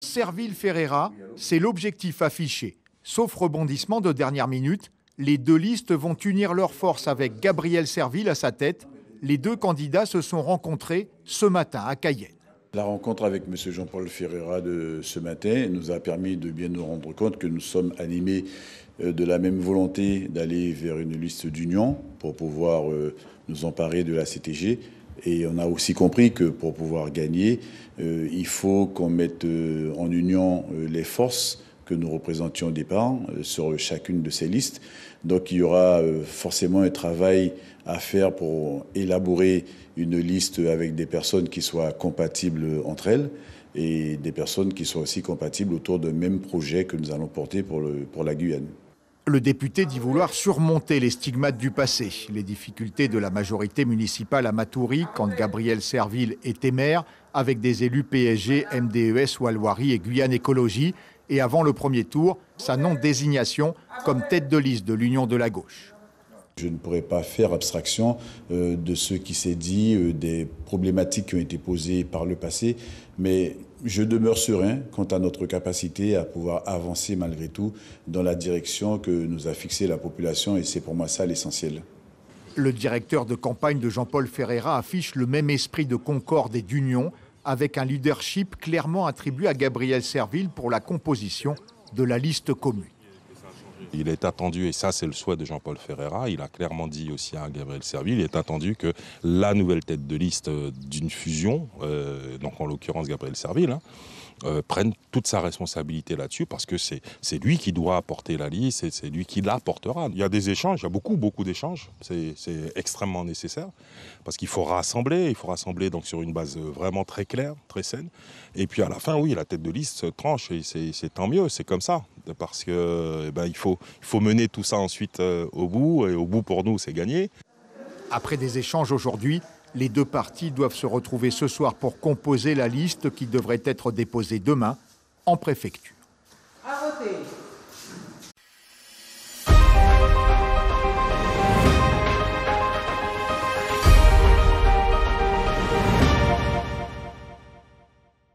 Serville-Ferreira, c'est l'objectif affiché. Sauf rebondissement de dernière minute, les deux listes vont unir leurs forces avec Gabriel Serville à sa tête. Les deux candidats se sont rencontrés ce matin à Cayenne. La rencontre avec M. Jean-Paul Ferreira de ce matin nous a permis de bien nous rendre compte que nous sommes animés de la même volonté d'aller vers une liste d'union pour pouvoir nous emparer de la CTG. Et on a aussi compris que pour pouvoir gagner, il faut qu'on mette en union les forces que nous représentions au départ sur chacune de ces listes. Donc il y aura forcément un travail à faire pour élaborer une liste avec des personnes qui soient compatibles entre elles et des personnes qui soient aussi compatibles autour d'un même projet que nous allons porter pour la Guyane. Le député dit vouloir surmonter les stigmates du passé, les difficultés de la majorité municipale à Matoury quand Gabriel Serville était maire, avec des élus PSG, MDES, Walloirie et Guyane Écologie, et avant le premier tour, sa non-désignation comme tête de liste de l'Union de la gauche. Je ne pourrais pas faire abstraction de ce qui s'est dit, des problématiques qui ont été posées par le passé, mais je demeure serein quant à notre capacité à pouvoir avancer malgré tout dans la direction que nous a fixée la population, et c'est pour moi ça l'essentiel. Le directeur de campagne de Jean-Paul Ferreira affiche le même esprit de concorde et d'union, avec un leadership clairement attribué à Gabriel Serville pour la composition de la liste commune. Il est attendu, et ça c'est le souhait de Jean-Paul Ferreira, il a clairement dit aussi à Gabriel Serville, il est attendu que la nouvelle tête de liste d'une fusion, donc en l'occurrence Gabriel Serville, prenne toute sa responsabilité là-dessus, parce que c'est lui qui doit apporter la liste et c'est lui qui l'apportera. Il y a des échanges, il y a beaucoup d'échanges, c'est extrêmement nécessaire, parce qu'il faut rassembler donc sur une base vraiment très claire, très saine. Et puis à la fin, oui, la tête de liste se tranche et c'est tant mieux, c'est comme ça, parce que il faut mener tout ça ensuite au bout, et au bout pour nous c'est gagné. Après des échanges aujourd'hui, les deux partis doivent se retrouver ce soir pour composer la liste qui devrait être déposée demain en préfecture. À voter.